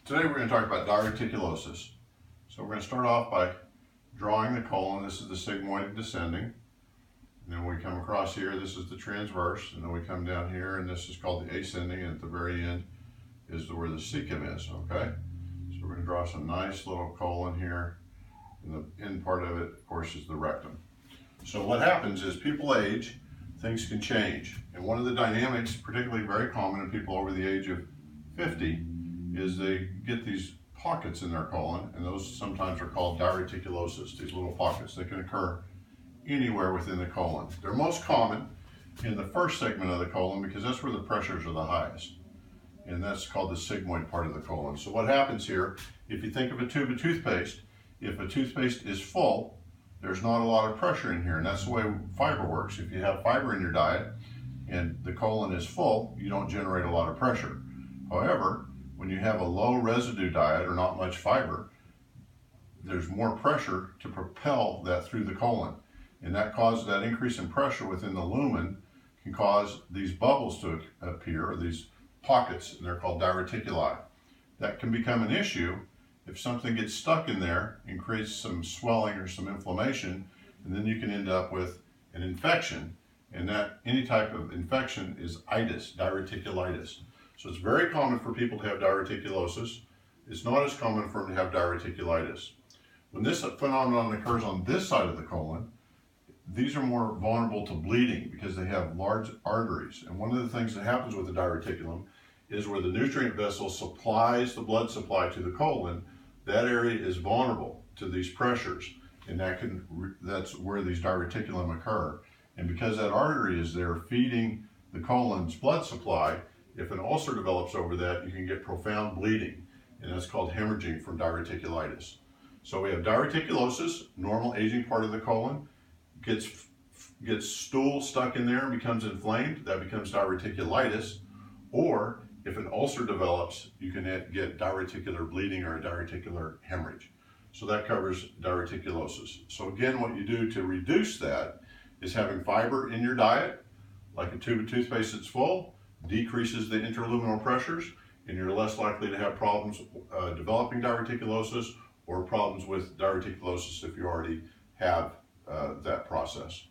Today we're going to talk about diverticulosis. So we're going to start off by drawing the colon. This is the sigmoid descending. And then we come across here, this is the transverse. And then we come down here, and this is called the ascending. And at the very end is where the cecum is, okay? So we're going to draw some nice little colon here. And the end part of it, of course, is the rectum. So what happens is people age, things can change. And one of the dynamics, particularly very common in people over the age of 50, is they get these pockets in their colon, and those sometimes are called diverticulosis, these little pockets. They can occur anywhere within the colon. They're most common in the first segment of the colon because that's where the pressures are the highest. And that's called the sigmoid part of the colon. So what happens here, if you think of a tube of toothpaste, if a toothpaste is full, there's not a lot of pressure in here, and that's the way fiber works. If you have fiber in your diet and the colon is full, you don't generate a lot of pressure. However, when you have a low residue diet or not much fiber, there's more pressure to propel that through the colon. And that increase in pressure within the lumen can cause these bubbles to appear, or these pockets, and they're called diverticuli. That can become an issue if something gets stuck in there and creates some swelling or some inflammation, and then you can end up with an infection. And that any type of infection is itis, diverticulitis. So it's very common for people to have diverticulosis. It's not as common for them to have diverticulitis. When this phenomenon occurs on this side of the colon, these are more vulnerable to bleeding because they have large arteries. And one of the things that happens with the diverticulum is where the nutrient vessel supplies the blood supply to the colon, that area is vulnerable to these pressures. And that's where these diverticulum occur. And because that artery is there feeding the colon's blood supply, if an ulcer develops over that, you can get profound bleeding, and that's called hemorrhaging from diverticulitis. So we have diverticulosis, normal aging part of the colon, gets stool stuck in there and becomes inflamed, that becomes diverticulitis. Or if an ulcer develops, you can get diverticular bleeding or a diverticular hemorrhage. So that covers diverticulosis. So again, what you do to reduce that is having fiber in your diet, like a tube of toothpaste that's full, decreases the interluminal pressures, and you're less likely to have problems developing diverticulosis or problems with diverticulosis if you already have that process.